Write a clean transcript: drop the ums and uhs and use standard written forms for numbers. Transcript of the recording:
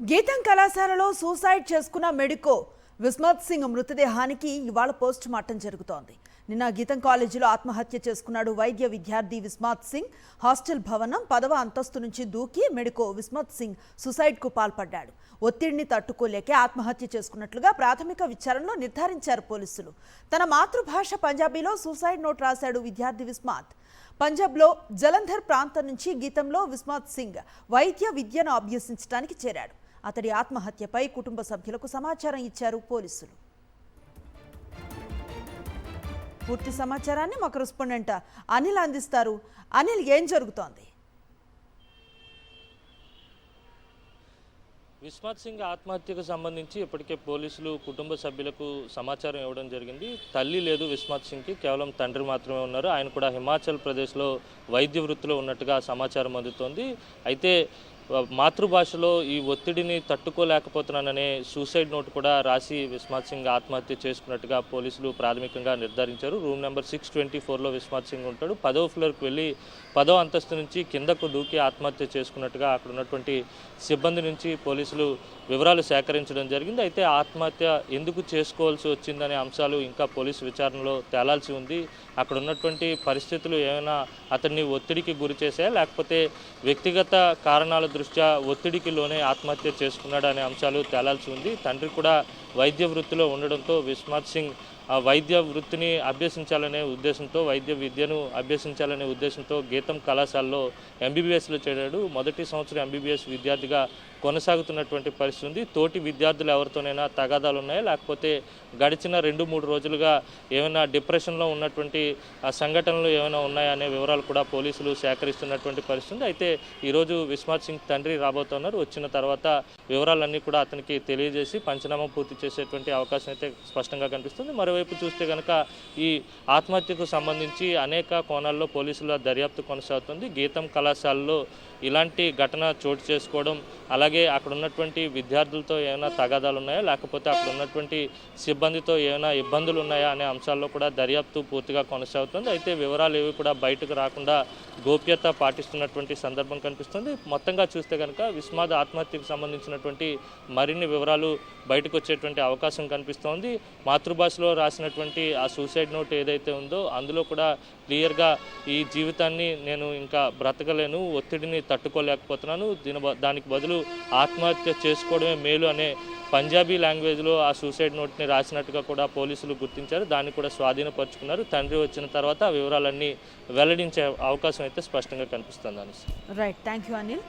గీతం కళాశాలలో సూసైడ్ చేసుకున్న మెడికో విస్మత్ సింగ్ మృతదేహానికి ఇవాళ పోస్ట్ మార్టం జరుగుతోంది. నిన్న గీతం కాలేజీలో ఆత్మహత్య చేసుకున్నాడు వైద్య విద్యార్థి విస్మత్ సింగ్. హాస్టల్ భవనం 10వ అంతస్తు నుంచి దూకి మెడికో విస్మత్ సింగ్ సూసైడ్కు పాల్పడ్డాడు. ఒత్తిడిని తట్టుకోలేక ఆత్మహత్య చేసుకున్నట్లుగా ప్రాథమిక విచారణలో నిర్ధారించారు పోలీసులు. తన మాతృభాష పంజాబీలో సూసైడ్ నోట్ రాశాడు విద్యార్థి విస్మత్. పంజాబ్లో జలంధర్ ప్రాంతం నుంచి గీతంలో విస్మత్ సింగ్ వైద్య విద్యను అభ్యసించడానికి చేరాడు. అతడి ఆత్మహత్యపై కుటుంబ సభ్యులకు సమాచారం ఇచ్చారు పోలీసులు. పూర్తి సమాచారాన్ని మా కరెస్పాండెంట్ అనిల్ అందిస్తారు. అనిల్, ఏం జరుగుతోంది? విస్మత్ సింగ్ ఆత్మహత్యకు సంబంధించి ఇప్పటికే పోలీసులు కుటుంబ సభ్యులకు సమాచారం ఇవ్వడం జరిగింది. తల్లి లేదు విస్మత్ సింగ్కి, కేవలం తండ్రి మాత్రమే ఉన్నారు. ఆయన కూడా హిమాచల్ ప్రదేశ్లో వైద్య వృత్తిలో ఉన్నట్టుగా సమాచారం అందుతోంది. అయితే మాతృభాషలో ఈ ఒత్తిడిని తట్టుకోలేకపోతున్నాననే సూసైడ్ నోట్ కూడా రాసి విస్మత్ సింగ్ ఆత్మహత్య చేసుకున్నట్టుగా పోలీసులు ప్రాథమికంగా నిర్ధారించారు. రూమ్ నెంబర్ 624లో విస్మత్ సింగ్ ఉంటాడు. 10వ ఫ్లోర్కి వెళ్ళి 10వ అంతస్తు నుంచి కిందకు దూకి ఆత్మహత్య చేసుకున్నట్టుగా అక్కడ ఉన్నటువంటి సిబ్బంది నుంచి పోలీసులు వివరాలు సేకరించడం జరిగింది. అయితే ఆత్మహత్య ఎందుకు చేసుకోవాల్సి వచ్చిందనే అంశాలు ఇంకా పోలీసు విచారణలో తేలాల్సి ఉంది. అక్కడ ఉన్నటువంటి పరిస్థితులు ఏమైనా అతన్ని ఒత్తిడికి గురి చేశాయా, లేకపోతే వ్యక్తిగత కారణాల దృష్ట్యా ఒత్తిడికి లోనే ఆత్మహత్య చేసుకున్నాడు అనే అంశాలు తేలాల్సి ఉంది. తండ్రి కూడా వైద్య వృత్తిలో ఉండడంతో విస్మత్ సింగ్ వైద్య వృత్తిని అభ్యసించాలనే ఉద్దేశంతో, వైద్య విద్యను అభ్యసించాలనే ఉద్దేశంతో గీతం కళాశాలలో ఎంబీబీఎస్లో చేరాడు. మొదటి సంవత్సరం ఎంబీబీఎస్ విద్యార్థిగా కొనసాగుతున్నటువంటి పరిస్థితి ఉంది. తోటి విద్యార్థులు ఎవరితోనైనా తగాదాలు ఉన్నాయా, లేకపోతే గడిచిన 2-3 రోజులుగా ఏమైనా డిప్రెషన్లో ఉన్నటువంటి సంఘటనలు ఏమైనా ఉన్నాయా అనే వివరాలు కూడా పోలీసులు సేకరిస్తున్నటువంటి పరిస్థితి. అయితే ఈరోజు విస్మత్ సింగ్ తండ్రి రాబోతున్నారు. వచ్చిన తర్వాత వివరాలన్నీ కూడా అతనికి తెలియజేసి పంచనామా పూర్తి చేసేటువంటి అవకాశం అయితే స్పష్టంగా కనిపిస్తుంది. మరోవైపు చూస్తే కనుక ఈ ఆత్మహత్యకు సంబంధించి అనేక కోణాల్లో పోలీసుల దర్యాప్తు కొనసాగుతుంది. గీతం కళాశాలలో ఇలాంటి ఘటన చోటు చేసుకోవడం, అలాగే అక్కడ ఉన్నటువంటి విద్యార్థులతో ఏమైనా తగాదాలు ఉన్నాయా, లేకపోతే అక్కడ ఉన్నటువంటి సిబ్బందితో ఏమైనా ఇబ్బందులు ఉన్నాయా అనే అంశాల్లో కూడా దర్యాప్తు పూర్తిగా కొనసాగుతుంది. అయితే వివరాలు ఏవి కూడా బయటకు రాకుండా గోప్యత పాటిస్తున్నటువంటి సందర్భం కనిపిస్తుంది. మొత్తంగా చూస్తే కనుక విస్మత్ ఆత్మహత్యకు సంబంధించినటువంటి మరిన్ని వివరాలు బయటకు వచ్చేటువంటి అవకాశం కనిపిస్తోంది. మాతృభాషలో రాసినటువంటి ఆ సూసైడ్ నోట్ ఏదైతే ఉందో అందులో కూడా క్లియర్గా ఈ జీవితాన్ని నేను ఇంకా బ్రతకలేను, ఒత్తిడిని తట్టుకోలేకపోతున్నాను, దానికి బదులు ఆత్మహత్య చేసుకోవడమే మేలు అనే పంజాబీ లాంగ్వేజ్లో ఆ సూసైడ్ నోట్ని రాసినట్టుగా కూడా పోలీసులు గుర్తించారు. దాన్ని కూడా స్వాధీనపరుచుకున్నారు. తండ్రి వచ్చిన తర్వాత ఆ వివరాలన్నీ వెల్లడించే అవకాశం అయితే స్పష్టంగా కనిపిస్తుంది. Right, thank you Anil.